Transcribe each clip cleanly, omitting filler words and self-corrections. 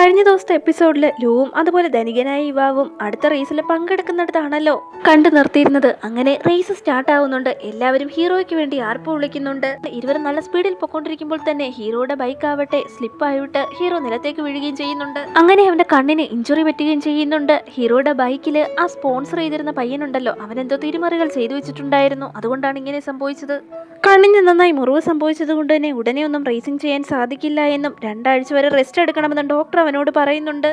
കഴിഞ്ഞ ദിവസത്തെ എപ്പിസോഡിൽ ലൂവും അതുപോലെ ധനികനായ യുവാവും അടുത്ത റേസിൽ പങ്കെടുക്കുന്നിടത്താണല്ലോ കണ്ടു നിർത്തിയിരുന്നത്. അങ്ങനെ റേസ് സ്റ്റാർട്ട് ആവുന്നുണ്ട്. എല്ലാവരും ഹീറോയ്ക്ക് വേണ്ടി ആർപ്പ് വിളിക്കുന്നുണ്ട്. ഇരുവരും നല്ല സ്പീഡിൽ പൊക്കോണ്ടിരിക്കുമ്പോൾ തന്നെ ഹീറോയുടെ ബൈക്ക് ആവട്ടെ സ്ലിപ്പായിട്ട് ഹീറോ നിലത്തേക്ക് വീഴുകയും ചെയ്യുന്നുണ്ട്. അങ്ങനെ അവന്റെ കണ്ണിന് ഇഞ്ചുറി പറ്റുകയും ചെയ്യുന്നുണ്ട്. ഹീറോയുടെ ബൈക്കിൽ ആ സ്പോൺസർ ചെയ്തിരുന്ന പയ്യനുണ്ടല്ലോ, അവനെന്തോ തിരിമറികൾ ചെയ്തു വെച്ചിട്ടുണ്ടായിരുന്നു. അതുകൊണ്ടാണ് ഇങ്ങനെ സംഭവിച്ചത്. കണ്ണിന് നന്നായി മുറിവ് സംഭവിച്ചത് കൊണ്ട് തന്നെ ഉടനെ ഒന്നും റേസിംഗ് ചെയ്യാൻ സാധിക്കില്ല എന്നും 2 ആഴ്ച വരെ റെസ്റ്റ് എടുക്കണമെന്നും ഡോക്ടർ അവനോട് പറയുന്നുണ്ട്.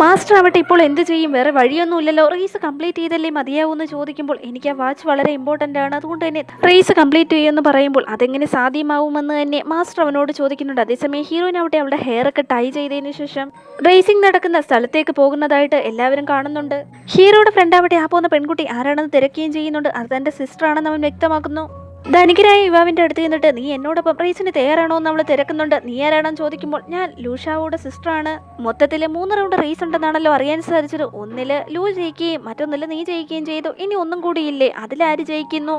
മാസ്റ്റർ ആവട്ടെ ഇപ്പോൾ എന്ത് ചെയ്യും, വേറെ വഴിയൊന്നുമില്ലല്ലോ, റേസ് കംപ്ലീറ്റ് ചെയ്തല്ലേ മതിയാവൂന്ന് ചോദിക്കുമ്പോൾ എനിക്ക് ആ വാച്ച് വളരെ ഇമ്പോർട്ടൻ്റ് ആണ്, അതുകൊണ്ട് തന്നെ റേസ് കംപ്ലീറ്റ് ചെയ്യുമെന്ന് പറയുമ്പോൾ അതെങ്ങനെ സാധ്യമാവുമെന്ന് തന്നെ മാസ്റ്റർ അവനോട് ചോദിക്കുന്നുണ്ട്. അതേസമയം ഹീറോയിൻ ആവട്ടെ അവളുടെ ഹെയർ ഒക്കെ ടൈ ചെയ്തതിനു ശേഷം റേസിംഗ് നടക്കുന്ന സ്ഥലത്തേക്ക് പോകുന്നതായിട്ട് എല്ലാവരും കാണുന്നുണ്ട്. ഹീറോയുടെ ഫ്രണ്ട് ആവട്ടെ ആ പോകുന്ന പെൺകുട്ടി ആരാണെന്ന് തിരക്കുകയും ചെയ്യുന്നുണ്ട്. അത് തൻ്റെ സിസ്റ്റർ ആണെന്ന് അവൻ വ്യക്തമാക്കുന്നു. ധനികരായ യുവാവിന്റെ അടുത്ത് നിന്നിട്ട് നീ എന്നോടൊപ്പം റേസിന് തയ്യാറാണോ എന്ന് അവള് തിരക്കുന്നുണ്ട്. നീ ആരാണെന്ന് ചോദിക്കുമ്പോൾ ഞാൻ ലൂഷാവോയുടെ സിസ്റ്ററാണ്. മൊത്തത്തില് 3 റൗണ്ട് റേസ് ഉണ്ടെന്നാണല്ലോ അറിയാൻ സാധിച്ചത്. ഒന്നില് ലൂ ജയിക്കുകയും മറ്റൊന്നില് നീ ജയിക്കുകയും ചെയ്തു. ഇനി ഒന്നും കൂടിയില്ലേ, അതിലാര് ജയിക്കുന്നു?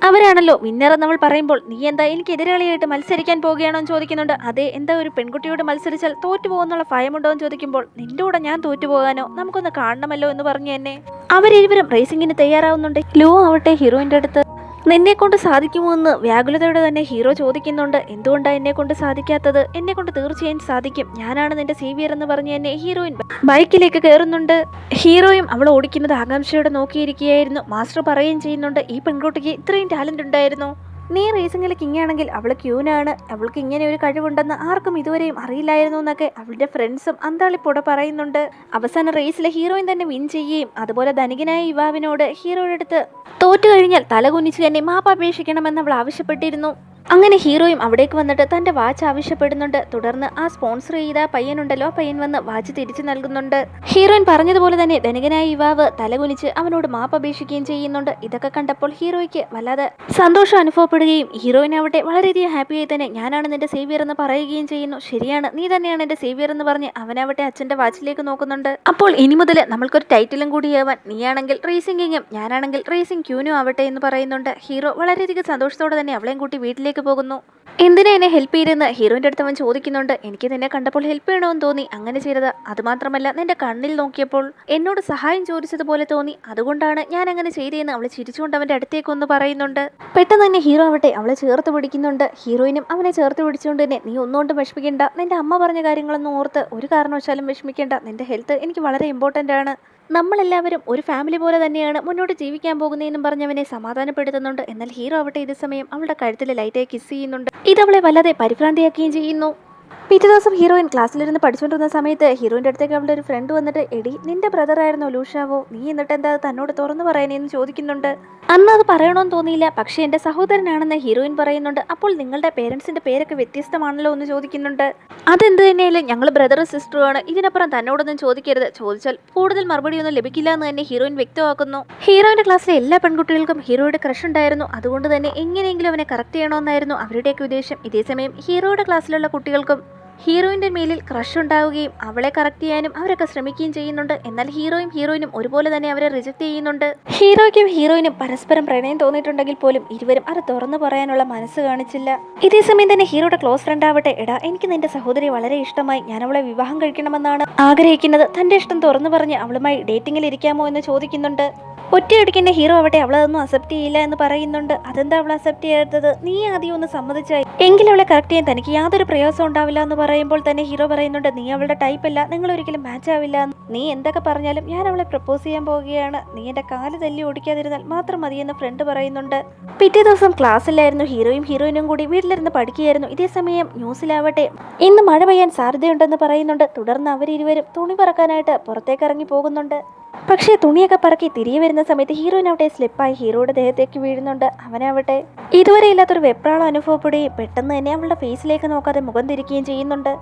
അവരാണല്ലോ വിന്നർ എന്ന് നമ്മൾ പറയുമ്പോൾ നീ എന്താ എനിക്ക് എതിരാളിയായിട്ട് മത്സരിക്കാൻ പോവുകയാണോ എന്ന് ചോദിക്കുന്നുണ്ട്. അതെ, എന്താ ഒരു പെൺകുട്ടിയോട് മത്സരിച്ചാൽ തോറ്റുപോകുന്നുള്ള ഭയമുണ്ടോ എന്ന് ചോദിക്കുമ്പോൾ നിന്റെ കൂടെ ഞാൻ തോറ്റുപോകാനോ, നമുക്കൊന്ന് കാണണമല്ലോ എന്ന് പറഞ്ഞു തന്നെ അവരിരുവരും റേസിംഗിന് തയ്യാറാവുന്നുണ്ട്. ലൂ ആവട്ടെ ഹീറോയിന്റെ അടുത്ത് നിന്നെ കൊണ്ട് സാധിക്കുമോ എന്ന് വ്യാകുലതയോടെ തന്നെ ഹീറോ ചോദിക്കുന്നുണ്ട്. എന്തുകൊണ്ടാണ് എന്നെ കൊണ്ട് സാധിക്കാത്തത്? എന്നെ കൊണ്ട് തീർച്ചയായും സാധിക്കും, ഞാനാണ് നിന്റെ സേവിയർ എന്ന് പറഞ്ഞ് തന്നെ ഹീറോയിൻ ബൈക്കിലേക്ക് കയറുന്നുണ്ട്. ഹീറോയും അവൾ ഓടിക്കുന്നത് ആകാംക്ഷയോടെ നോക്കിയിരിക്കുകയായിരുന്നു. മാസ്റ്റർ പറയുകയും ചെയ്യുന്നുണ്ട്, ഈ പെൺകുട്ടിക്ക് ഇത്രയും ടാലന്റ് ഉണ്ടായിരുന്നു. നീ റേസിംഗിൽ കിങ്ങാണെങ്കിൽ അവൾ ക്യൂനാണ്. അവൾക്ക് ഇങ്ങനെ ഒരു കഴിവുണ്ടെന്ന് ആർക്കും ഇതുവരെയും അറിയില്ലായിരുന്നു എന്നൊക്കെ അവളുടെ ഫ്രണ്ട്സും അന്താളിപ്പോടെ പറയുന്നുണ്ട്. അവസാന റേസിലെ ഹീറോയിൻ തന്നെ വിൻ ചെയ്യുകയും അതുപോലെ ധനികനായ യുവാവിനോട് ഹീറോയുടെ അടുത്ത് തോറ്റു കഴിഞ്ഞാൽ തലകുനിച്ച് തന്നെ മാപ്പപേക്ഷിക്കണമെന്ന് അവൾ ആവശ്യപ്പെട്ടിരുന്നു. അങ്ങനെ ഹീറോയും അവിടേക്ക് വന്നിട്ട് തൻ്റെ വാച്ച് ആവശ്യപ്പെടുന്നുണ്ട്. തുടർന്ന് ആ സ്പോൺസർ ചെയ്ത പയ്യനുണ്ടല്ലോ, ആ പയ്യൻ വന്ന് വാച്ച് തിരിച്ചു നൽകുന്നുണ്ട്. ഹീറോയിൻ പറഞ്ഞതുപോലെ തന്നെ ധനികനായ യുവാവ് തലകുനിച്ച് അവനോട് മാപ്പപേക്ഷിക്കുകയും ചെയ്യുന്നുണ്ട്. ഇതൊക്കെ കണ്ടപ്പോൾ ഹീറോയ്ക്ക് വല്ലാതെ സന്തോഷം അനുഭവപ്പെടുകയും ഹീറോയിൻ ആവട്ടെ വളരെയധികം ഹാപ്പിയായി തന്നെ ഞാനാണ് നിന്റെ സേവിയർ എന്ന് പറയുകയും ചെയ്യുന്നു. ശരിയാണ്, നീ തന്നെയാണ് എന്റെ സേവിയർ എന്ന് പറഞ്ഞ് അവനവട്ടെ അച്ഛൻ്റെ വാച്ചിലേക്ക് നോക്കുന്നുണ്ട്. അപ്പോൾ ഇനി മുതൽ നമ്മൾക്കൊരു ടൈറ്റിലും കൂടിയാവാൻ, നീയാണെങ്കിൽ റേസിംഗ് കിങ്ങും ഞാനാണെങ്കിൽ റേസിംഗ് ക്യൂനും ആവട്ടെ എന്ന് പറയുന്നുണ്ട്. ഹീറോ വളരെയധികം സന്തോഷത്തോടെ തന്നെ അവളെയും കൂട്ടി വീട്ടിലേക്ക് പോകുന്നു. എന്തിനാ എന്നെ ഹെൽപ്പ് ചെയ്തെന്ന് ഹീറോയിൻ്റെ അടുത്ത് അവൻ ചോദിക്കുന്നുണ്ട്. എനിക്ക് നിന്നെ കണ്ടപ്പോൾ ഹെൽപ്പ് ചെയ്യണമെന്ന് തോന്നി, അങ്ങനെ ചെയ്തത്. അതുമാത്രമല്ല നിന്റെ കണ്ണിൽ നോക്കിയപ്പോൾ എന്നോട് സഹായം ചോദിച്ചതുപോലെ തോന്നി, അതുകൊണ്ടാണ് ഞാൻ അങ്ങനെ ചെയ്തതെന്ന് അവളെ ചിരിച്ചുകൊണ്ട് അവൻ്റെ അടുത്തേക്ക് ഒന്ന് പറയുന്നുണ്ട്. പെട്ടെന്ന് തന്നെ ഹീറോ ആവട്ടെ അവളെ ചേർത്ത് പിടിക്കുന്നുണ്ട്. ഹീറോയിനും അവനെ ചേർത്ത് പിടിച്ചുകൊണ്ട് തന്നെ നീ ഒന്നുകൊണ്ടും വിഷമിക്കേണ്ട, നിന്റെ അമ്മ പറഞ്ഞ കാര്യങ്ങളൊന്നും ഓർത്ത് ഒരു കാരണവശാലും വിഷമിക്കേണ്ട, നിന്റെ ഹെൽത്ത് എനിക്ക് വളരെ ഇമ്പോർട്ടൻ്റ് ആണ്, നമ്മളെല്ലാവരും ഒരു ഫാമിലി പോലെ തന്നെയാണ് മുന്നോട്ട് ജീവിക്കാൻ പോകുന്നതെന്നും പറഞ്ഞവനെ സമാധാനപ്പെടുത്തുന്നുണ്ട്. എന്നാൽ ഹീറോ ആവട്ടെ ഇതേ സമയം അവളുടെ കഴുത്തിൽ ലൈറ്റായി കിസ് ചെയ്യുന്നുണ്ട്. ഇതവളെ വല്ലാതെ പരിഭ്രാന്തിയാക്കുകയും ചെയ്യുന്നു. പിറ്റേ ദിവസം ഹീറോയിൻ ക്ലാസ്സിലിരുന്ന് പഠിച്ചുകൊണ്ടിരുന്ന സമയത്ത് ഹീറോയിൻ്റെ അടുത്തേക്ക് അവളുടെ ഒരു ഫ്രണ്ട് വന്നിട്ട് എടി നിന്റെ ബ്രദർ ആയിരുന്നോ ലൂഷാവോ, നീ എന്നിട്ട് എന്താ തന്നോട് തുറന്നു പറയാനെന്ന് ചോദിക്കുന്നുണ്ട്. അന്ന് അത് പറയണമെന്ന് തോന്നിയില്ല, പക്ഷേ എൻ്റെ സഹോദരനാണെന്ന് ഹീറോയിൻ പറയുന്നുണ്ട്. അപ്പോൾ നിങ്ങളുടെ പേരൻസിൻ്റെ പേരൊക്കെ വ്യത്യസ്തമാണല്ലോ എന്ന് ചോദിക്കുന്നുണ്ട്. അതെന്ത് തന്നെയായാലും ഞങ്ങൾ ബ്രദറും സിസ്റ്ററുമാണ്, ഇതിനപ്പുറം തന്നോടൊന്നും ചോദിക്കരുത്, ചോദിച്ചാൽ കൂടുതൽ മറുപടിയൊന്നും ലഭിക്കില്ല എന്ന് തന്നെ ഹീറോയിൻ വ്യക്തമാക്കുന്നു. ഹീറോയിൻ്റെ ക്ലാസ്സിലെ എല്ലാ പെൺകുട്ടികൾക്കും ഹീറോയുടെ ക്രഷ് ഉണ്ടായിരുന്നു, അതുകൊണ്ട് തന്നെ എങ്ങനെയെങ്കിലും അവനെ കറക്റ്റ് ചെയ്യണമെന്നായിരുന്നു അവരുടെയൊക്കെ ഉദ്ദേശം. ഇതേസമയം ഹീറോയുടെ ക്ലാസ്സിലുള്ള കുട്ടികൾക്കും ഹീറോയിൻ്റെ മേലിൽ ക്രഷ് ഉണ്ടാവുകയും അവളെ കറക്റ്റ് ചെയ്യാനും അവരൊക്കെ ശ്രമിക്കുകയും ചെയ്യുന്നുണ്ട്. എന്നാൽ ഹീറോയിനും ഒരുപോലെ തന്നെ അവരെ റിജക്റ്റ് ചെയ്യുന്നുണ്ട്. ഹീറോയ്ക്കും ഹീറോയിനും പരസ്പരം പ്രണയം തോന്നിയിട്ടുണ്ടെങ്കിൽ പോലും ഇരുവരും അത് തുറന്നു പറയാനുള്ള മനസ്സ് കാണിച്ചില്ല. ഇതേസമയം തന്നെ ഹീറോയുടെ ക്ലോസ് ഫ്രണ്ട് ആവട്ടെ എടാ എനിക്ക് നിന്റെ സഹോദരി വളരെ ഇഷ്ടമായി, ഞാൻ അവളെ വിവാഹം കഴിക്കണമെന്നാണ് ആഗ്രഹിക്കുന്നത്, തൻ്റെ ഇഷ്ടം തുറന്നു പറഞ്ഞ് അവളുമായി ഡേറ്റിംഗിൽ ഇരിക്കാമോ എന്ന് ചോദിക്കുന്നുണ്ട്. ഒറ്റയടിക്ക് ഹീറോ ആവട്ടെ അവളതൊന്നും അക്സെപ്റ്റ് ചെയ്യില്ല എന്ന് പറയുന്നുണ്ട്. അതെന്താ അവൾ അക്സെപ്റ്റ് ചെയ്യാത്തത്, നീ ആദ്യം ഒന്ന് സമ്മതിച്ചായി എങ്കിൽ അവളെ കറക്റ്റ് ചെയ്യാൻ തനിക്ക് യാതൊരു പ്രയാസം ഉണ്ടാവില്ല എന്ന് പറയുമ്പോൾ തന്നെ ഹീറോ പറയുന്നുണ്ട് നീ അവളുടെ ടൈപ്പ് അല്ല, നിങ്ങൾ ഒരിക്കലും മാച്ച് ആവില്ല, നീ എന്തൊക്കെ പറഞ്ഞാലും ഞാൻ അവളെ പ്രപ്പോസ് ചെയ്യാൻ പോവുകയാണ്, നീ എന്റെ കാല് തല്ലി ഓടിക്കാതിരുന്നാൽ മാത്രം മതിയെന്ന് ഫ്രണ്ട് പറയുന്നുണ്ട്. പിറ്റേ ദിവസം ക്ലാസ്സിലായിരുന്നു ഹീറോയിനും കൂടി വീട്ടിലിരുന്ന് പഠിക്കുകയായിരുന്നു. ഇതേസമയം ന്യൂസിലാവട്ടെ ഇന്ന് മഴ പെയ്യാൻ സാധ്യതയുണ്ടെന്ന് പറയുന്നുണ്ട്. തുടർന്ന് അവരിരുവരും തുണി പറക്കാനായിട്ട് പുറത്തേക്ക് ഇറങ്ങി പോകുന്നുണ്ട്. പക്ഷേ തുണിയൊക്കെ പറക്കി തിരികെ വരുന്ന സമയത്ത് ഹീറോയിനാവട്ടെ സ്ലിപ്പായി ഹീറോയുടെ ദേഹത്തേക്ക് വീഴുന്നുണ്ട്. അവനാവട്ടെ ഇതുവരെ ഇല്ലാത്തൊരു വെപ്രാളം അനുഭവപ്പെടുകയും പെട്ടെന്ന് തന്നെ അവളുടെ ഫേസിലേക്ക് നോക്കാതെ മുഖം തിരിക്കുകയും ചെയ്യുന്നുണ്ട്.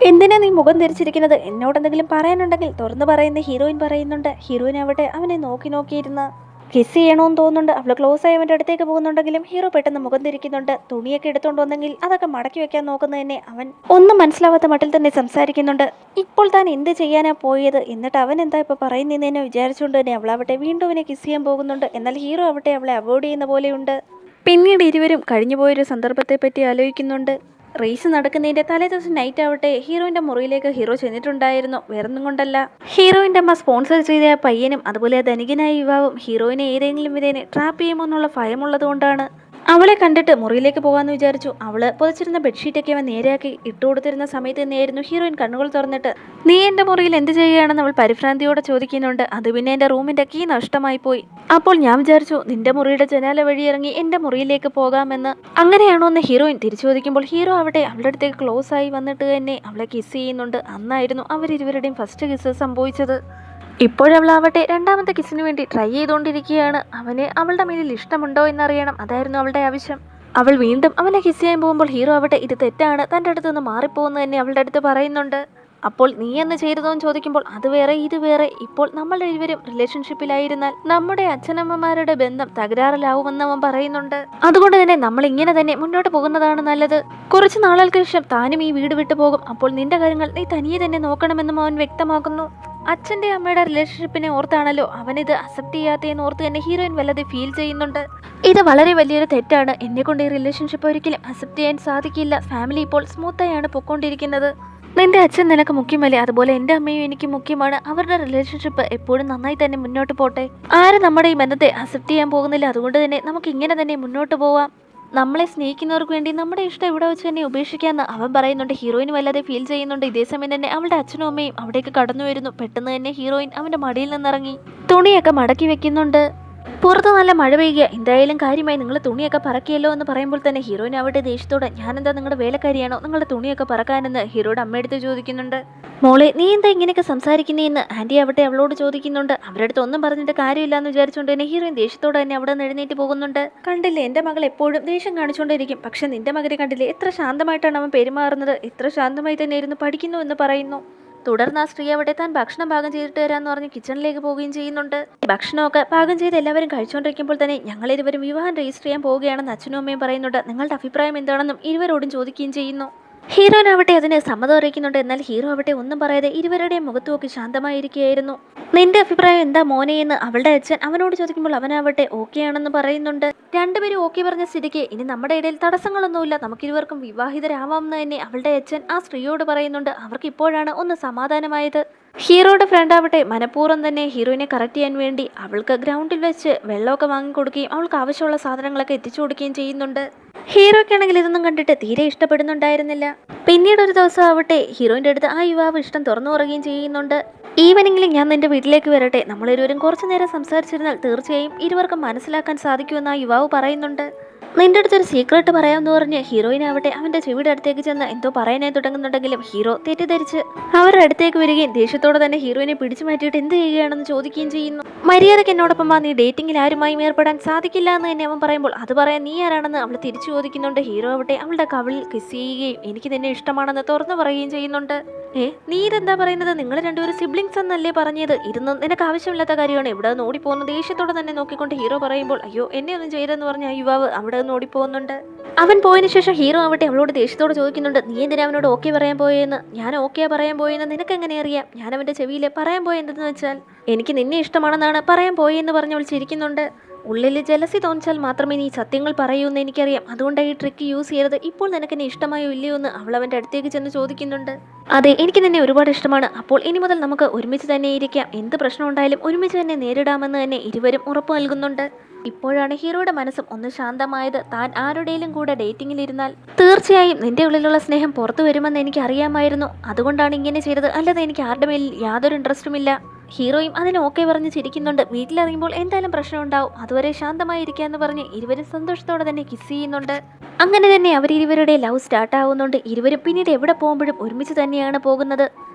എന്തിനാ നീ മുഖം തിരിച്ചിരിക്കുന്നത്, എന്നോടെന്തെങ്കിലും പറയാനുണ്ടെങ്കിൽ തുറന്നു പറയുന്ന ഹീറോയിൻ പറയുന്നുണ്ട്. ഹീറോയിനാവട്ടെ അവനെ നോക്കിയിരുന്ന കിസ് ചെയ്യണമെന്ന് തോന്നുന്നുണ്ട്. അവൾ ക്ലോസ് ആയി അവൻ്റെ അടുത്തേക്ക് പോകുന്നുണ്ടെങ്കിലും ഹീറോ പെട്ടെന്ന് മുഖം തിരിക്കുന്നുണ്ട്. തുണിയൊക്കെ എടുത്തുകൊണ്ട് വന്നെങ്കിൽ അതൊക്കെ മടക്കി വെക്കാൻ നോക്കുന്നതന്നെ അവൻ ഒന്നും മനസ്സിലാവാത്ത മട്ടിൽ തന്നെ സംസാരിക്കുന്നുണ്ട്. ഇപ്പോൾ താൻ എന്ത് ചെയ്യാനാ പോയത്, എന്നിട്ട് അവൻ എന്താ ഇപ്പോൾ പറയുന്നതെന്ന് വിചാരിച്ചുകൊണ്ട് തന്നെ അവളാവട്ടെ വീണ്ടും അവനെ കിസ് ചെയ്യാൻ പോകുന്നുണ്ട്. എന്നാൽ ഹീറോ ആവട്ടെ അവളെ അവോയ്ഡ് ചെയ്യുന്ന പോലെയുണ്ട്. പിന്നീട് ഇരുവരും കഴിഞ്ഞുപോയൊരു സന്ദർഭത്തെ പറ്റി ആലോചിക്കുന്നുണ്ട്. റേസ് നടക്കുന്നതിന്റെ തലേദിവസം നൈറ്റ് ആവട്ടെ ഹീറോയിന്റെ മുറിയിലേക്ക് ഹീറോ ചെന്നിട്ടുണ്ടായിരുന്നു. വേറൊന്നും കൊണ്ടല്ല, ഹീറോയിന്റെ അമ്മ സ്പോൺസർ ചെയ്ത ആ പയ്യനും അതുപോലെ ധനികനായ യുവാവും ഹീറോയിനെ ഏതെങ്കിലും വിധേനെ ട്രാപ്പ് ചെയ്യുമോ എന്നുള്ള ഭയമുള്ളത് കൊണ്ടാണ് അവളെ കണ്ടിട്ട് മുറിയിലേക്ക് പോകാമെന്ന് വിചാരിച്ചു. അവള് പുതച്ചിരുന്ന ബെഡ്ഷീറ്റൊക്കെ അവൻ നേരെയാക്കി ഇട്ടുകൊടുത്തിരുന്ന സമയത്ത് തന്നെയായിരുന്നു ഹീറോയിൻ കണ്ണുകൾ തുറന്നിട്ട് നീ എന്റെ മുറിയിൽ എന്ത് ചെയ്യുകയാണെന്ന് അവൾ പരിഭ്രാന്തിയോടെ ചോദിക്കുന്നുണ്ട്. അത് പിന്നെ എന്റെ റൂമിന്റെ കീ നഷ്ടമായി പോയി. അപ്പോൾ ഞാൻ വിചാരിച്ചു നിന്റെ മുറിയുടെ ജനാല വഴി ഇറങ്ങി എന്റെ മുറിയിലേക്ക് പോകാമെന്ന്. അങ്ങനെയാണോ എന്ന് ഹീറോയിൻ തിരിച്ചു ചോദിക്കുമ്പോൾ ഹീറോ അവിടെ അവളുടെ അടുത്തേക്ക് ക്ലോസ് ആയി വന്നിട്ട് തന്നെ അവളെ കിസ് ചെയ്യുന്നുണ്ട്. അന്നായിരുന്നു അവരിരുവരുടെയും ഫസ്റ്റ് കിസ് സംഭവിച്ചത്. ഇപ്പോഴവളാവട്ടെ രണ്ടാമത്തെ കിസിന് വേണ്ടി ട്രൈ ചെയ്തുകൊണ്ടിരിക്കുകയാണ്. അവന് അവളുടെ മേലിൽ ഇഷ്ടമുണ്ടോ എന്നറിയണം, അതായിരുന്നു അവളുടെ ആവശ്യം. അവൾ വീണ്ടും അവനെ കിസ് ചെയ്യാൻ പോകുമ്പോൾ ഹീറോ ആവട്ടെ ഇത് തെറ്റാണ്, തൻ്റെ അടുത്ത് നിന്ന് മാറിപ്പോകുന്നു തന്നെ അവളുടെ അടുത്ത് പറയുന്നുണ്ട്. അപ്പോൾ നീ എന്ന് ചെയ്തതോന്ന് ചോദിക്കുമ്പോൾ അത് വേറെ ഇത് വേറെ. ഇപ്പോൾ നമ്മൾ ഇരുവരും റിലേഷൻഷിപ്പിലായിരുന്നാൽ നമ്മുടെ അച്ഛനമ്മമാരുടെ ബന്ധം തകരാറിലാവുമെന്ന് അവൻ പറയുന്നുണ്ട്. അതുകൊണ്ട് തന്നെ നമ്മൾ ഇങ്ങനെ തന്നെ മുന്നോട്ട് പോകുന്നതാണ് നല്ലത്. കുറച്ച് നാളുകൾക്ക് ശേഷം താനും ഈ വീട് വിട്ടു പോകും. അപ്പോൾ നിന്റെ കാര്യങ്ങൾ നീ തനിയെ തന്നെ നോക്കണമെന്നും അവൻ വ്യക്തമാക്കുന്നു. അച്ഛൻ്റെ അമ്മയുടെ റിലേഷൻഷിപ്പിനെ ഓർത്താണല്ലോ അവനിത് അക്സെപ്റ്റ് ചെയ്യാത്തതെന്ന് ഓർത്ത് തന്നെ ഹീറോയിൻ വല്ലതെ ഫീൽ ചെയ്യുന്നുണ്ട്. ഇത് വളരെ വലിയൊരു തെറ്റാണ്. എന്നെ കൊണ്ട് ഈ റിലേഷൻഷിപ്പ് ഒരിക്കലും അക്സെപ്റ്റ് ചെയ്യാൻ സാധിക്കില്ല. ഫാമിലി ഇപ്പോൾ സ്മൂത്തായാണ് പൊയ്ക്കൊണ്ടിരിക്കുന്നത്. നിന്റെ അച്ഛൻ നിനക്ക് മുഖ്യമല്ലേ, അതുപോലെ എൻ്റെ അമ്മയും എനിക്ക് മുഖ്യമാണ്. അവരുടെ റിലേഷൻഷിപ്പ് എപ്പോഴും നന്നായി തന്നെ മുന്നോട്ട് പോട്ടെ. ആരും നമ്മുടെ ഈ ബന്ധത്തെ അക്സെപ്റ്റ് ചെയ്യാൻ പോകുന്നില്ല. അതുകൊണ്ട് തന്നെ നമുക്ക് ഇങ്ങനെ തന്നെ മുന്നോട്ട് പോവാം. നമ്മളെ സ്നേഹിക്കുന്നവർക്ക് വേണ്ടി നമ്മുടെ ഇഷ്ടം ഇവിടെ വെച്ച് തന്നെ ഉപേക്ഷിക്കാമെന്ന് അവൻ പറയുന്നുണ്ട്. ഹീറോയിൻ വല്ലാതെ ഫീൽ ചെയ്യുന്നുണ്ട്. ഇതേസമയം തന്നെ അവളുടെ അച്ഛനും അമ്മയും അവിടേക്ക് കടന്നു വരുന്നു. പെട്ടെന്ന് തന്നെ ഹീറോയിൻ അവൻ്റെ മടിയിൽ നിന്നിറങ്ങി തുണിയൊക്കെ മടക്കി വെക്കുന്നുണ്ട്. പുറത്ത് നല്ല മഴ പെയ്യുക, എന്തായാലും കാര്യമായി നിങ്ങൾ തുണിയൊക്കെ പറക്കിയല്ലോ എന്ന് പറയുമ്പോൾ തന്നെ ഹീറോയിൻ അവിടെ ദേഷ്യത്തോടെ ഞാനെന്താ നിങ്ങളുടെ വേലക്കാരിയാണോ നിങ്ങളുടെ തുണിയൊക്കെ പറക്കാനെന്ന് ഹീറോയുടെ അമ്മയെടുത്ത് ചോദിക്കുന്നുണ്ട്. മോളെ നീ എന്താ ഇങ്ങനെയൊക്കെ സംസാരിക്കുന്നതെന്ന് ആൻറ്റി ആവട്ടെ അവളോട് ചോദിക്കുന്നുണ്ട്. അവരുടെ അടുത്ത് ഒന്നും പറഞ്ഞിട്ട് കാര്യമില്ലാന്ന് വിചാരിച്ചുകൊണ്ട് തന്നെ ഹീറോയിൻ ദേഷ്യത്തോടെ തന്നെ അവിടെ നിന്ന് എഴുന്നേറ്റ് പോകുന്നുണ്ട്. കണ്ടില്ലേ എൻ്റെ മകൾ എപ്പോഴും ദേഷ്യം കാണിച്ചുകൊണ്ടിരിക്കും, പക്ഷെ നിന്റെ മകനെ കണ്ടില്ലേ എത്ര ശാന്തമായിട്ടാണ് അവൻ പെരുമാറുന്നത്, എത്ര ശാന്തമായി തന്നെ ഇരുന്ന് പഠിക്കുന്നു എന്ന് പറയുന്നു. തുടർന്ന് ആ സ്ത്രീ അവിടെ താൻ ഭക്ഷണം പാകം ചെയ്തിട്ട് തരാമെന്ന് പറഞ്ഞ് കിച്ചണിലേക്ക് പോവുകയും ചെയ്യുന്നുണ്ട്. ഭക്ഷണമൊക്കെ പാകം ചെയ്ത് എല്ലാവരും കഴിച്ചുകൊണ്ടിരിക്കുമ്പോൾ തന്നെ ഞങ്ങളിരുവരും വിവാഹം രജിസ്റ്റർ ചെയ്യാൻ പോവുകയാണെന്ന് അച്ഛനും അമ്മയും പറയുന്നുണ്ട്. നിങ്ങളുടെ അഭിപ്രായം എന്താണെന്നും ഇരുവരോടും ചോദിക്കുകയും ചെയ്യുന്നു. ഹീറോയിൻ ആവട്ടെ അതിന് സമ്മതം അറിയിക്കുന്നുണ്ട്. എന്നാൽ ഹീറോ ആവട്ടെ ഒന്നും പറയാതെ ഇരുവരുടെയും മുഖത്ത് നോക്കി ശാന്തമായിരിക്കുകയായിരുന്നു. നിന്റെ അഭിപ്രായം എന്താ മോനെ എന്ന് അവളുടെ അച്ഛൻ അവനോട് ചോദിക്കുമ്പോൾ അവനാവട്ടെ ഓക്കെ ആണെന്ന് പറയുന്നുണ്ട്. രണ്ടുപേരും ഓക്കെ പറഞ്ഞ സ്ഥിതിക്ക് ഇനി നമ്മുടെ ഇടയിൽ തടസ്സങ്ങളൊന്നുമില്ല, നമുക്കിരുവർക്കും വിവാഹിതരാവാമെന്ന് തന്നെ അവളുടെ അച്ഛൻ ആ സ്ത്രീയോട് പറയുന്നുണ്ട്. അവർക്ക് ഇപ്പോഴാണ് ഒന്ന് സമാധാനമായത്. ഹീറോയുടെ ഫ്രണ്ട് ആവട്ടെ മനഃപൂർവ്വം തന്നെ ഹീറോയിനെ കറക്റ്റ് ചെയ്യാൻ വേണ്ടി അവൾക്ക് ഗ്രൗണ്ടിൽ വെച്ച് വെള്ളമൊക്കെ വാങ്ങിക്കൊടുക്കുകയും അവൾക്ക് ആവശ്യമുള്ള സാധനങ്ങളൊക്കെ എത്തിച്ചു കൊടുക്കുകയും ചെയ്യുന്നുണ്ട്. ഹീറോയ്ക്കാണെങ്കിൽ ഇതൊന്നും കണ്ടിട്ട് തീരെ ഇഷ്ടപ്പെടുന്നുണ്ടായിരുന്നില്ല. പിന്നീട് ഒരു ദിവസം ആവട്ടെ ഹീറോയിൻ്റെ അടുത്ത് ആ യുവാവ് ഇഷ്ടം തുറന്നു പറയുകയും ചെയ്യുന്നുണ്ട്. ഈവനിങ്ങിലും ഞാൻ നിന്റെ വീട്ടിലേക്ക് വരട്ടെ, നമ്മളിരുവരും കുറച്ചു നേരം സംസാരിച്ചിരുന്നാൽ തീർച്ചയായും ഇരുവർക്കും മനസ്സിലാക്കാൻ സാധിക്കുമെന്ന് ആ യുവാവ് പറയുന്നുണ്ട്. നിന്റെ അടുത്തൊരു സീക്രട്ട് പറയാമെന്ന് പറഞ്ഞ് ഹീറോയിനാവട്ടെ അവൻ്റെ ചെവിയുടെ അടുത്തേക്ക് ചെന്ന് എന്തോ പറയാനായി തുടങ്ങുന്നുണ്ടെങ്കിലും ഹീറോ തെറ്റിദ്ധരിച്ച് അവരുടെ അടുത്തേക്ക് വരികയും ദേഷ്യത്തോടെ തന്നെ ഹീറോയിനെ പിടിച്ചു മാറ്റിയിട്ട് എന്ത് ചെയ്യുകയാണെന്ന് ചോദിക്കുകയും ചെയ്യുന്നു. മര്യാദയ്ക്ക് എന്നോടൊപ്പം നീ ഡേറ്റിങ്ങിൽ ആരുമായും ഏർപ്പെടാൻ സാധിക്കില്ല എന്ന് തന്നെ അവൻ പറയുമ്പോൾ അത് പറയാൻ നീ ആരാണെന്ന് അവൾ തിരിച്ചു ചോദിക്കുന്നുണ്ട്. ഹീറോ ആവട്ടെ അവളുടെ കവിളിൽ കിസ് ചെയ്യുകയും എനിക്ക് നിന്നെ ഇഷ്ടമാണെന്ന് തുറന്നു പറയുകയും ചെയ്യുന്നുണ്ട്. നീ ഇതെന്താ പറയുന്നത്, നിങ്ങൾ രണ്ടുപേരും സിബ്ലിങ്സ് എന്നല്ലേ പറഞ്ഞത്, ഇതൊന്നും നിനക്ക് ആവശ്യമില്ലാത്ത കാര്യമാണ്, ഇവിടെ നിന്ന് ഓടിപ്പോകുന്ന ദേഷ്യത്തോടെ തന്നെ നോക്കിക്കൊണ്ട് ഹീറോ പറയുമ്പോൾ അയ്യോ എന്നെ ഒന്നും ചെയ്തെന്ന് പറഞ്ഞ ആ യുവാവ് അവിടെ നിന്ന് ഓടിപ്പോകുന്നുണ്ട്. അവൻ പോയതിനു ശേഷം ഹീറോ ആവട്ടെ അവളോട് ദേഷ്യത്തോട് ചോദിക്കുന്നുണ്ട് നീ എന്തിനാ അവനോട് ഓക്കെ പറയാൻ പോയെന്ന്. ഞാൻ ഓക്കെ പറയാൻ പോയെന്ന് നിനക്ക് എങ്ങനെ അറിയാം. ഞാൻ അവൻ്റെ ചെവിയിൽ പറയാൻ പോയെന്തെന്ന് വെച്ചാൽ എനിക്ക് നിന്നെ ഇഷ്ടമാണെന്നാണ് പറയാൻ പോയെന്ന് പറഞ്ഞ് അവൾ ചിരിക്കുന്നുണ്ട്. ഉള്ളിൽ ജലസി തോന്നിച്ചാൽ മാത്രമേ നീ സത്യങ്ങൾ പറയൂ എന്ന് എനിക്കറിയാം, അതുകൊണ്ടാണ് ഈ ട്രിക്ക് യൂസ് ചെയ്യരുത്. ഇപ്പോൾ നിനക്ക് എന്നെ ഇഷ്ടമായോ ഇല്ലയോ എന്ന് അവൾ അവൻ്റെ അടുത്തേക്ക് ചെന്ന് ചോദിക്കുന്നുണ്ട്. അതെ എനിക്ക് നിന്നെ ഒരുപാട് ഇഷ്ടമാണ്, അപ്പോൾ ഇനി മുതൽ നമുക്ക് ഒരുമിച്ച് തന്നെ ഇരിക്കാം, എന്ത് പ്രശ്നം ഉണ്ടായാലും ഒരുമിച്ച് തന്നെ നേരിടാമെന്ന് തന്നെ ഇരുവരും ഉറപ്പ് നൽകുന്നുണ്ട്. ഇപ്പോഴാണ് ഹീറോയുടെ മനസ്സും ഒന്ന് ശാന്തമായത്. താൻ ആരുടെയും കൂടെ ഡേറ്റിങ്ങിലിരുന്നാൽ തീർച്ചയായും നിന്റെ ഉള്ളിലുള്ള സ്നേഹം പുറത്തു വരുമെന്ന് എനിക്ക് അറിയാമായിരുന്നു, അതുകൊണ്ടാണ് ഇങ്ങനെ ചെയ്തത്, അല്ലാതെ എനിക്ക് ആരുടെ മേലിൽ യാതൊരു ഇൻട്രസ്റ്റുമില്ല. ഹീറോയും അതിന് ഓക്കെ പറഞ്ഞ് ചിരിക്കുന്നുണ്ട്. വീട്ടിലിറങ്ങുമ്പോൾ എന്തായാലും പ്രശ്നം ഉണ്ടാവും, അതുവരെ ശാന്തമായിരിക്കാന്ന് പറഞ്ഞ് ഇരുവരും സന്തോഷത്തോടെ തന്നെ കിസ് ചെയ്യുന്നുണ്ട്. അങ്ങനെ തന്നെ അവരിരുവരുടെ ലവ് സ്റ്റാർട്ട് ആവുന്നുണ്ട്. ഇരുവരും പിന്നീട് എവിടെ പോകുമ്പോഴും ഒരുമിച്ച് തന്നെയാണ് പോകുന്നത്.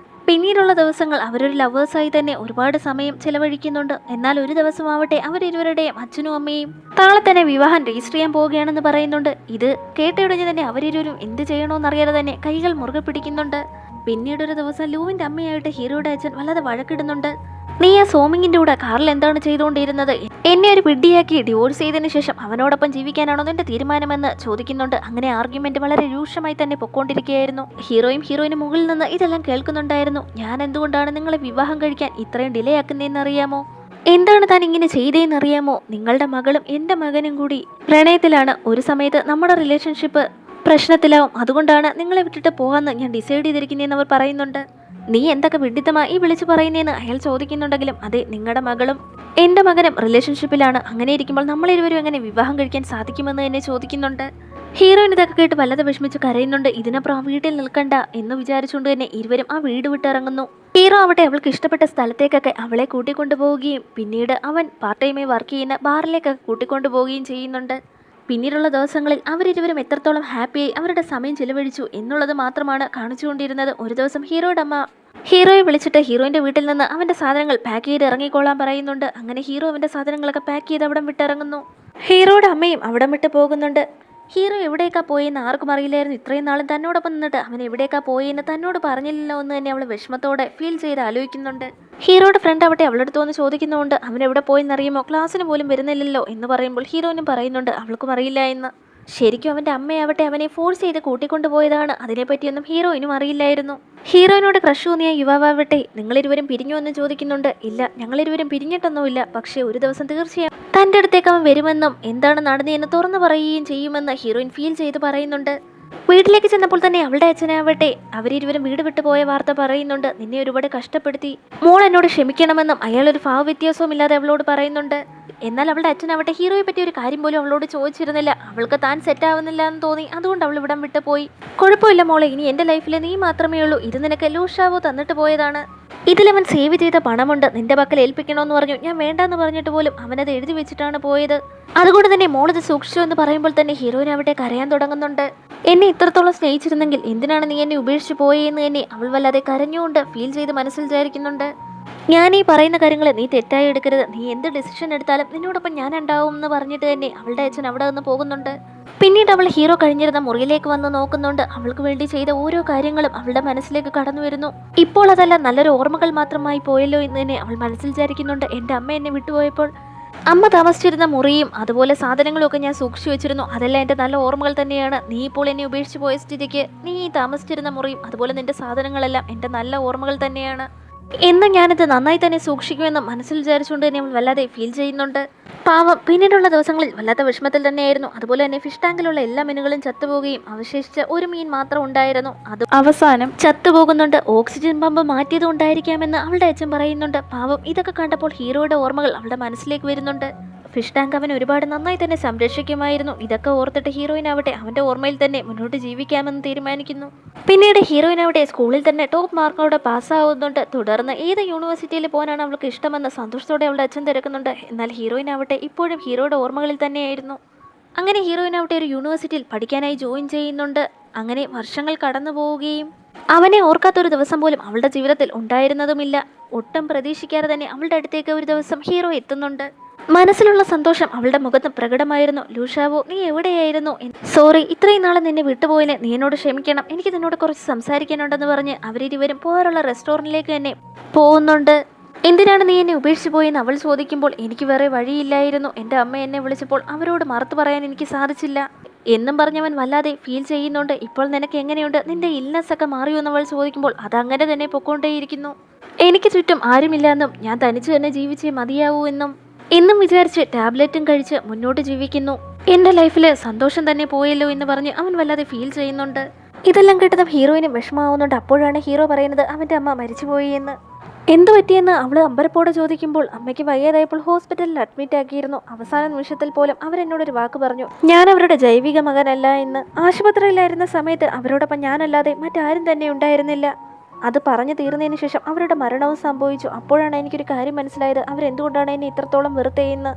പിന്നീടുള്ള ദിവസങ്ങൾ അവരൊരു ലവേഴ്സായി തന്നെ ഒരുപാട് സമയം ചെലവഴിക്കുന്നുണ്ട്. എന്നാൽ ഒരു ദിവസമാവട്ടെ അവരിരുവരുടെയും അച്ഛനും അമ്മയും നാളെ തന്നെ വിവാഹം രജിസ്റ്റർ ചെയ്യാൻ പോവുകയാണെന്ന് പറയുന്നുണ്ട്. ഇത് കേട്ടയുടനെ തന്നെ അവരിരുവരും എന്ത് ചെയ്യണമെന്നറിയാതെ തന്നെ കൈകൾ മുറുകെ പിടിക്കുന്നുണ്ട്. പിന്നീടൊരു ദിവസം ലൂവിൻ്റെ അമ്മയായിട്ട് ഹീറോയുടെ അച്ഛൻ വല്ലാതെ വഴക്കിടുന്നുണ്ട്. നീ ആ സോമിങ്ങിൻ്റെ കൂടെ കാറിൽ എന്താണ് ചെയ്തുകൊണ്ടിരുന്നത്, എന്നെ ഒരു പിടിയാക്കി ഡിവോഴ്സ് ചെയ്തതിനു ശേഷം അവനോടൊപ്പം ജീവിക്കാനാണോ നിന്റെ തീരുമാനമെന്ന് ചോദിക്കുന്നുണ്ട്. അങ്ങനെ ആർഗ്യുമെന്റ് വളരെ രൂക്ഷമായി തന്നെ പൊക്കോണ്ടിരിക്കുകയായിരുന്നു. ഹീറോയിന് മുകളിൽ നിന്ന് ഇതെല്ലാം കേൾക്കുന്നുണ്ടായിരുന്നു. ഞാൻ എന്തുകൊണ്ടാണ് നിങ്ങളെ വിവാഹം കഴിക്കാൻ ഇത്രയും ഡിലേ ആക്കുന്നതെന്ന് അറിയാമോ, എന്താണ് താൻ ഇങ്ങനെ ചെയ്തതെന്നറിയാമോ, നിങ്ങളുടെ മകളും എൻ്റെ മകനും കൂടി പ്രണയത്തിലാണ്, ഒരു സമയത്ത് നമ്മുടെ റിലേഷൻഷിപ്പ് പ്രശ്നത്തിലാവും. അതുകൊണ്ടാണ് നിങ്ങളെ വിട്ടിട്ട് പോകാമെന്ന് ഞാൻ ഡിസൈഡ് ചെയ്തിരിക്കുന്നതെന്ന് അവർ പറയുന്നുണ്ട്. നീ എന്തൊക്കെ വിഡിത്തമാ ഈ വിളിച്ചു പറയുന്നതെന്ന് അയാൾ ചോദിക്കുന്നുണ്ടെങ്കിലും അതെ, നിങ്ങളുടെ മകളും എൻ്റെ മകനും റിലേഷൻഷിപ്പിലാണ്. അങ്ങനെ ഇരിക്കുമ്പോൾ നമ്മളിരുവരും എങ്ങനെ വിവാഹം കഴിക്കാൻ സാധിക്കുമെന്ന് തന്നെ ചോദിക്കുന്നുണ്ട്. ഹീറോയിൻ ഇതൊക്കെ കേട്ട് വല്ലാതെ വിഷമിച്ച് കരയുന്നുണ്ട്. ഇതിനപ്പുറം ആ വീട്ടിൽ നിൽക്കണ്ട എന്ന് വിചാരിച്ചുകൊണ്ട് തന്നെ ഇരുവരും ആ വീട് വിട്ടിറങ്ങുന്നു. ഹീറോ അവിടെ അവൾക്ക് ഇഷ്ടപ്പെട്ട സ്ഥലത്തേക്കൊക്കെ അവളെ കൂട്ടിക്കൊണ്ടുപോവുകയും പിന്നീട് അവൻ പാർട്ട് ടൈമായി വർക്ക് ചെയ്യുന്ന ബാറിലേക്കൊക്കെ കൂട്ടിക്കൊണ്ടുപോവുകയും ചെയ്യുന്നുണ്ട്. പിന്നീടുള്ള ദിവസങ്ങളിൽ അവരിരുവരും എത്രത്തോളം ഹാപ്പിയായി അവരുടെ സമയം ചിലവഴിച്ചു എന്നുള്ളത് മാത്രമാണ് കാണിച്ചുകൊണ്ടിരുന്നത്. ഒരു ദിവസം ഹീറോയുടെ അമ്മ ഹീറോയെ വിളിച്ചിട്ട് ഹീറോയിൻ്റെ വീട്ടിൽ നിന്ന് അവൻ്റെ സാധനങ്ങൾ പാക്ക് ചെയ്ത് ഇറങ്ങിക്കൊള്ളാൻ പറയുന്നുണ്ട്. അങ്ങനെ ഹീറോ അവൻ്റെ സാധനങ്ങളൊക്കെ പാക്ക് ചെയ്ത് അവിടം വിട്ടിറങ്ങുന്നു. ഹീറോയുടെ അമ്മയും അവിടം വിട്ട് പോകുന്നുണ്ട്. ഹീറോ എവിടേക്കാ പോയെന്ന് ആർക്കും അറിയില്ലായിരുന്നു. ഇത്രയും നാളും തന്നോടൊപ്പം നിന്നിട്ട് അവൻ എവിടേക്കാ പോയെന്ന് തന്നോട് പറഞ്ഞില്ലല്ലോ എന്ന് തന്നെ അവൾ വിഷമത്തോടെ ഫീൽ ചെയ്ത് ആലോചിക്കുന്നുണ്ട്. ഹീറോയുടെ ഫ്രണ്ട് അവിടെ അവളുടെ അടുത്ത് വന്ന് ചോദിക്കുന്നുണ്ട്, അവൻ എവിടെ പോയെന്നറിയുമോ, ക്ലാസ്സിന് പോലും വരുന്നില്ലല്ലോ എന്ന് പറയുമ്പോൾ ഹീറോയിനും പറയുന്നുണ്ട് അവൾക്കും അറിയില്ല എന്ന്. ശരിക്കും അവൻ്റെ അമ്മയാവട്ടെ അവനെ ഫോഴ്സ് ചെയ്ത് കൂട്ടിക്കൊണ്ടുപോയതാണ്. അതിനെപ്പറ്റിയൊന്നും ഹീറോയിനും അറിയില്ലായിരുന്നു. ഹീറോയിനോട് ക്രഷ് തോന്നിയ യുവാവാവട്ടെ നിങ്ങളിരുവരും പിരിഞ്ഞു എന്ന് ചോദിക്കുന്നുണ്ട്. ഇല്ല, ഞങ്ങളിരുവരും പിരിഞ്ഞിട്ടൊന്നുമില്ല. പക്ഷേ ഒരു ദിവസം തീർച്ചയായും തൻ്റെ അടുത്തേക്ക് അവൻ വരുമെന്നും എന്താണ് നടന്നതെന്ന് തുറന്നു പറയുകയും ചെയ്യുമെന്ന് ഹീറോയിൻ ഫീൽ ചെയ്ത് പറയുന്നുണ്ട്. വീട്ടിലേക്ക് ചെന്നപ്പോൾ തന്നെ അവളുടെ അച്ഛനാവട്ടെ അവരിരുവരും വീട് വിട്ടു പോയ വാർത്ത പറയുന്നുണ്ട്. നിന്നെ ഒരുപാട് കഷ്ടപ്പെടുത്തി, മോൾ എന്നോട് ക്ഷമിക്കണമെന്നും അയാളൊരു ഭാവവ്യത്യാസവും ഇല്ലാതെ അവളോട് പറയുന്നുണ്ട്. എന്നാൽ അവളുടെ അച്ഛനാവട്ടെ ഹീറോയെ പറ്റി ഒരു കാര്യം പോലും അവളോട് ചോദിച്ചിരുന്നില്ല. അവൾക്ക് താൻ സെറ്റ് ആവുന്നില്ല എന്ന് തോന്നി. അതുകൊണ്ട് അവൾ ഇവിടം വിട്ടു പോയി. കുഴപ്പമില്ല മോളെ, ഇനി എൻ്റെ ലൈഫിൽ നീ മാത്രമേ ഉള്ളൂ. ഇത് നിനക്ക് ലൂഷാവോ തന്നിട്ട് പോയതാണ്. ഇതിലവൻ സേവ് ചെയ്ത പണമുണ്ട്, നിന്റെ പക്കൽ ഏൽപ്പിക്കണമെന്ന് പറഞ്ഞു. ഞാൻ വേണ്ടെന്ന് പറഞ്ഞിട്ട് പോലും അവനത് എഴുതി വെച്ചിട്ടാണ് പോയത്. അതുകൊണ്ട് തന്നെ മോളിത് സൂക്ഷിച്ചു എന്ന് പറയുമ്പോൾ തന്നെ ഹീറോയിനാവട്ടെ കരയാൻ തുടങ്ങുന്നുണ്ട്. എന്നെ ഇത്രത്തോളം സ്നേഹിച്ചിരുന്നെങ്കിൽ എന്തിനാണ് നീ എന്നെ ഉപേക്ഷിച്ച് പോയെന്ന് തന്നെ അവൾ വല്ലാതെ കരഞ്ഞുകൊണ്ട് ഫീൽ ചെയ്ത് മനസ്സിൽ വിചാരിക്കുന്നുണ്ട്. ഞാൻ ഈ പറയുന്ന കാര്യങ്ങൾ നീ തെറ്റായി എടുക്കരുത്. നീ എന്ത് ഡിസിഷൻ എടുത്താലും നിന്നോടൊപ്പം ഞാൻ ഉണ്ടാവും എന്ന് പറഞ്ഞിട്ട് തന്നെ അവളുടെ അച്ഛൻ അവിടെ നിന്ന് പോകുന്നുണ്ട്. പിന്നീട് അവൾ ഹീറോ കഴിഞ്ഞിരുന്ന മുറിയിലേക്ക് വന്ന് നോക്കുന്നുണ്ട്. അവൾക്ക് വേണ്ടി ചെയ്ത ഓരോ കാര്യങ്ങളും അവളുടെ മനസ്സിലേക്ക് കടന്നു വരുന്നു. ഇപ്പോൾ അതെല്ലാം നല്ലൊരു ഓർമ്മകൾ മാത്രമായി പോയല്ലോ എന്ന് തന്നെ അവൾ മനസ്സിൽ വിചാരിക്കുന്നുണ്ട്. എൻ്റെ അമ്മ എന്നെ വിട്ടുപോയപ്പോൾ അമ്മ താമസിച്ചിരുന്ന മുറിയും അതുപോലെ സാധനങ്ങളും ഒക്കെ ഞാൻ സൂക്ഷിച്ചു വെച്ചിരുന്നു. അതെല്ലാം എൻ്റെ നല്ല ഓർമ്മകൾ തന്നെയാണ്. നീ ഇപ്പോൾ എന്നെ ഉപേക്ഷിച്ച് പോയ സ്ഥിതിക്ക് നീ താമസിച്ചിരുന്ന മുറിയും അതുപോലെ നിന്റെ സാധനങ്ങളെല്ലാം എൻ്റെ നല്ല ഓർമ്മകൾ തന്നെയാണ് എന്നും ഞാനിത് നന്നായി തന്നെ സൂക്ഷിക്കുമെന്ന് മനസ്സിൽ വിചാരിച്ചുകൊണ്ട് തന്നെ അവൾ വല്ലാതെ ഫീൽ ചെയ്യുന്നുണ്ട്. പാവം പിന്നീടുള്ള ദിവസങ്ങളിൽ വല്ലാത്ത വിഷമത്തിൽ തന്നെയായിരുന്നു. അതുപോലെ തന്നെ ഫിഷ് ടാങ്കിലുള്ള എല്ലാ മീനുകളും ചത്തുപോകുകയും അവശേഷിച്ച ഒരു മീൻ മാത്രം ഉണ്ടായിരുന്നു. അത് അവസാനം ചത്തുപോകുന്നുണ്ട്. ഓക്സിജൻ പമ്പ് മാറ്റിയത് ഉണ്ടായിരിക്കാമെന്ന് അവളുടെ അച്ഛൻ പറയുന്നുണ്ട്. പാവം ഇതൊക്കെ കണ്ടപ്പോൾ ഹീറോയുടെ ഓർമ്മകൾ അവളുടെ മനസ്സിലേക്ക് വരുന്നുണ്ട്. ഫിഷ് ടാങ്ക് അവൻ ഒരുപാട് നന്നായി തന്നെ സംരക്ഷിക്കുമായിരുന്നു. ഇതൊക്കെ ഓർത്തിട്ട് ഹീറോയിനാവട്ടെ അവൻ്റെ ഓർമ്മയിൽ തന്നെ മുന്നോട്ട് ജീവിക്കാമെന്ന് തീരുമാനിക്കുന്നു. പിന്നീട് ഹീറോയിനാവട്ടെ സ്കൂളിൽ തന്നെ ടോപ്പ് മാർക്കോടെ പാസ്സാവുന്നുണ്ട്. തുടർന്ന് ഏത് യൂണിവേഴ്സിറ്റിയിൽ പോകാനാണ് അവൾക്ക് ഇഷ്ടമെന്ന് സന്തോഷത്തോടെ അവളുടെ അച്ഛൻ തിരക്കുന്നുണ്ട്. എന്നാൽ ഹീറോയിനാവട്ടെ ഇപ്പോഴും ഹീറോയുടെ ഓർമ്മകളിൽ തന്നെയായിരുന്നു. അങ്ങനെ ഹീറോയിനാവട്ടെ ഒരു യൂണിവേഴ്സിറ്റിയിൽ പഠിക്കാനായി ജോയിൻ ചെയ്യുന്നുണ്ട്. അങ്ങനെ വർഷങ്ങൾ കടന്നു പോവുകയും അവനെ ഓർക്കാത്തൊരു ദിവസം പോലും അവളുടെ ജീവിതത്തിൽ ഉണ്ടായിരുന്നതുമില്ല. ഒട്ടും പ്രതീക്ഷിക്കാതെ തന്നെ അവളുടെ അടുത്തേക്ക് ഒരു ദിവസം ഹീറോ എത്തുന്നുണ്ട്. മനസ്സിലുള്ള സന്തോഷം അവളുടെ മുഖത്ത് പ്രകടമായിരുന്നു. ലൂഷാവോ, നീ എവിടെയായിരുന്നു? സോറി, ഇത്രയും നാളെ നിന്നെ വിട്ടുപോയിന്. നീ എന്നോട് ക്ഷമിക്കണം. എനിക്ക് നിന്നോട് കുറച്ച് സംസാരിക്കാനുണ്ടെന്ന് പറഞ്ഞ് അവരിരുവരും പോകാറുള്ള റെസ്റ്റോറൻറ്റിലേക്ക് തന്നെ പോകുന്നുണ്ട്. എന്തിനാണ് നീ എന്നെ ഉപേക്ഷിച്ച് പോയെന്ന് അവൾ ചോദിക്കുമ്പോൾ എനിക്ക് വേറെ വഴിയില്ലായിരുന്നു. എൻ്റെ അമ്മ എന്നെ വിളിച്ചപ്പോൾ അവരോട് മറുത്തു പറയാൻ എനിക്ക് സാധിച്ചില്ല എന്നും പറഞ്ഞവൻ വല്ലാതെ ഫീൽ ചെയ്യുന്നുണ്ട്. ഇപ്പോൾ നിനക്ക് എങ്ങനെയുണ്ട്? നിന്റെ ഇൽനെസ് ഒക്കെ മാറിയോ എന്ന് അവൾ ചോദിക്കുമ്പോൾ അതങ്ങനെ തന്നെ പൊക്കോണ്ടേയിരിക്കുന്നു. എനിക്ക് ചുറ്റും ആരുമില്ല എന്നും ഞാൻ തനിച്ച് തന്നെ ജീവിച്ചേ മതിയാവൂ എന്നും വിചാരിച്ച് ടാബ്ലറ്റും കഴിച്ച് മുന്നോട്ട് ജീവിക്കുന്നു. എൻ്റെ ലൈഫിൽ സന്തോഷം തന്നെ പോയല്ലോ എന്ന് പറഞ്ഞ് അവൻ വല്ലാതെ ഫീൽ ചെയ്യുന്നുണ്ട്. ഇതെല്ലാം കേട്ടതും ഹീറോയിനും വിഷമമാവുന്നുണ്ട്. അപ്പോഴാണ് ഹീറോ പറയുന്നത് അവൻ്റെ അമ്മ മരിച്ചുപോയി എന്ന്. എന്തു പറ്റിയെന്ന് അവൾ അമ്പരപ്പോടെ ചോദിക്കുമ്പോൾ അമ്മയ്ക്ക് വയ്യാതായപ്പോൾ ഹോസ്പിറ്റലിൽ അഡ്മിറ്റ് ആക്കിയിരുന്നു. അവസാന നിമിഷത്തിൽ പോലും അവരെന്നോടൊരു വാക്ക് പറഞ്ഞു, ഞാൻ അവരുടെ ജൈവിക മകനല്ല എന്ന്. ആശുപത്രിയിലായിരുന്ന സമയത്ത് അവരോടൊപ്പം ഞാനല്ലാതെ മറ്റാരും തന്നെ ഉണ്ടായിരുന്നില്ല. അത് പറഞ്ഞു തീർന്നതിന് ശേഷം അവരുടെ മരണവും സംഭവിച്ചു. അപ്പോഴാണ് എനിക്കൊരു കാര്യം മനസ്സിലായത്, അവരെന്തുകൊണ്ടാണ് എന്നെ ഇത്രത്തോളം വെറുത്തേയെന്ന്.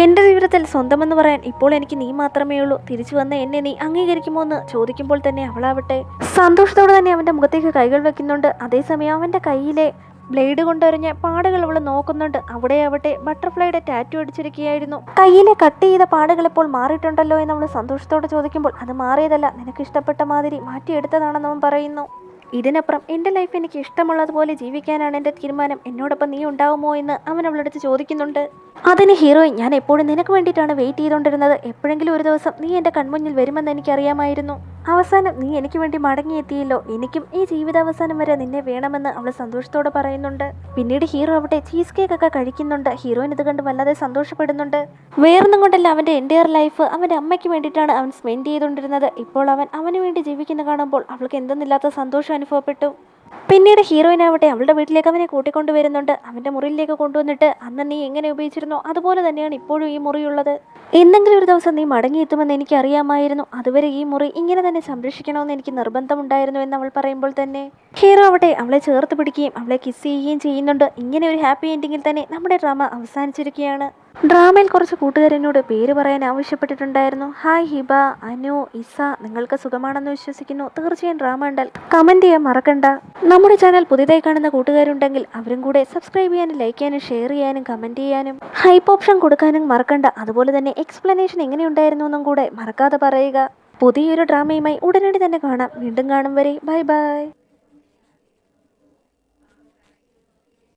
എൻ്റെ ജീവിതത്തിൽ സ്വന്തമെന്ന് പറയാൻ ഇപ്പോൾ എനിക്ക് നീ മാത്രമേ ഉള്ളൂ. തിരിച്ചു വന്ന എന്നെ നീ അംഗീകരിക്കുമോ എന്ന് ചോദിക്കുമ്പോൾ തന്നെ അവളാവട്ടെ സന്തോഷത്തോടെ തന്നെ അവൻ്റെ മുഖത്തേക്ക് കൈകൾ വെക്കുന്നുണ്ട്. അതേസമയം അവൻ്റെ കയ്യിലെ ബ്ലേഡ് കൊണ്ടൊരഞ്ഞ പാടുകൾ അവൾ നോക്കുന്നുണ്ട്. അവിടെയാവട്ടെ ബട്ടർഫ്ലൈയുടെ ടാറ്റു അടിച്ചിരിക്കുകയായിരുന്നു. കയ്യിലെ കട്ട് ചെയ്ത പാടുകൾ ഇപ്പോൾ മാറിയിട്ടുണ്ടല്ലോ എന്ന് അവൾ സന്തോഷത്തോടെ ചോദിക്കുമ്പോൾ അത് മാറിയതല്ല, നിനക്ക് ഇഷ്ടപ്പെട്ട മാതിരി മാറ്റിയെടുത്തതാണെന്ന് അവൻ പറയുന്നു. ഇതിനപ്പുറം എൻ്റെ ലൈഫ് എനിക്ക് ഇഷ്ടമുള്ളതുപോലെ ജീവിക്കാനാണ് എൻ്റെ തീരുമാനം. എന്നോടൊപ്പം നീ ഉണ്ടാവുമോ എന്ന് അവൻ അവളടുത്ത് ചോദിക്കുന്നുണ്ട്. അതിന് ഹീറോയിൻ, ഞാൻ എപ്പോഴും നിനക്ക് വേണ്ടിയിട്ടാണ് വെയിറ്റ് ചെയ്തുകൊണ്ടിരുന്നത്. എപ്പോഴെങ്കിലും ഒരു ദിവസം നീ എൻ്റെ കൺമുന്നിൽ വരുമെന്ന് എനിക്കറിയാമായിരുന്നു. അവസാനം നീ എനിക്ക് വേണ്ടി മടങ്ങിയെത്തിയല്ലോ, എനിക്കും ഈ ജീവിതാവസാനം വരെ നിന്നെ വേണമെന്ന് അവൾ സന്തോഷത്തോടെ പറയുന്നുണ്ട്. പിന്നീട് ഹീറോ അവിടെ ചീസ് കേക്ക് ഒക്കെ കഴിക്കുന്നുണ്ട്. ഹീറോയിൻ ഇത് കണ്ട് വല്ലാതെ സന്തോഷപ്പെടുന്നുണ്ട്. വേറൊന്നും കൊണ്ടല്ല, അവന്റെ എൻ്റയർ ലൈഫ് അവന്റെ അമ്മയ്ക്ക് വേണ്ടിയിട്ടാണ് അവൻ സ്പെൻഡ് ചെയ്തുകൊണ്ടിരുന്നത്. ഇപ്പോൾ അവൻ അവന് വേണ്ടി ജീവിക്കുന്ന കാണുമ്പോൾ അവൾക്ക് എന്തെന്നില്ലാത്ത സന്തോഷം അനുഭവപ്പെട്ടു. പിന്നീട് ഹീറോയിൻ ആവട്ടെ അവളുടെ വീട്ടിലേക്ക് അവനെ കൂട്ടിക്കൊണ്ടുവരുന്നുണ്ട്. അവന്റെ മുറിയിലേക്ക് കൊണ്ടുവന്നിട്ട് അന്ന് നീ എങ്ങനെ ഉപയോഗിച്ചിരുന്നോ അതുപോലെ തന്നെയാണ് ഇപ്പോഴും ഈ മുറിയുള്ളത്. എന്തെങ്കിലും ഒരു ദിവസം നീ മടങ്ങിയെത്തുമെന്ന് എനിക്ക് അറിയാമായിരുന്നു. അതുവരെ ഈ മുറി ഇങ്ങനെ തന്നെ സംരക്ഷിക്കണമെന്ന് എനിക്ക് നിർബന്ധമുണ്ടായിരുന്നു എന്ന് അവൾ പറയുമ്പോൾ തന്നെ ഹീറോ ആവട്ടെ അവളെ ചേർത്ത് പിടിക്കുകയും അവളെ കിസ് ചെയ്യുകയും ചെയ്യുന്നുണ്ട്. ഇങ്ങനെ ഒരു ഹാപ്പി എൻഡിങ്ങിൽ തന്നെ നമ്മുടെ ഡ്രാമ അവസാനിച്ചിരിക്കുകയാണ്. ഡ്രാമയിൽ കുറച്ച് കൂട്ടുകാരെന്നോട് പേര് പറയാൻ ആവശ്യപ്പെട്ടിട്ടുണ്ടായിരുന്നു. ഹായ് ഹിബ, അനു, ഇസ, നിങ്ങൾക്ക് സുഖമാണെന്ന് വിശ്വസിക്കുന്നു. തീർച്ചയായും ഡ്രാമ കണ്ടാൽ കമൻറ്റ് ചെയ്യാൻ മറക്കണ്ട. നമ്മുടെ ചാനൽ പുതിയതായി കാണുന്ന കൂട്ടുകാരുണ്ടെങ്കിൽ അവരും കൂടെ സബ്സ്ക്രൈബ് ചെയ്യാനും ലൈക്ക് ചെയ്യാനും ഷെയർ ചെയ്യാനും കമൻറ്റ് ചെയ്യാനും ഹൈപ്പ് ഓപ്ഷൻ കൊടുക്കാനും മറക്കണ്ട. അതുപോലെ തന്നെ എക്സ്പ്ലനേഷൻ എങ്ങനെയുണ്ടായിരുന്നു എന്നും കൂടെ മറക്കാതെ പറയുക. പുതിയൊരു ഡ്രാമയുമായി ഉടനടി തന്നെ കാണാം. വീണ്ടും കാണും വരെ ബൈ ബൈ.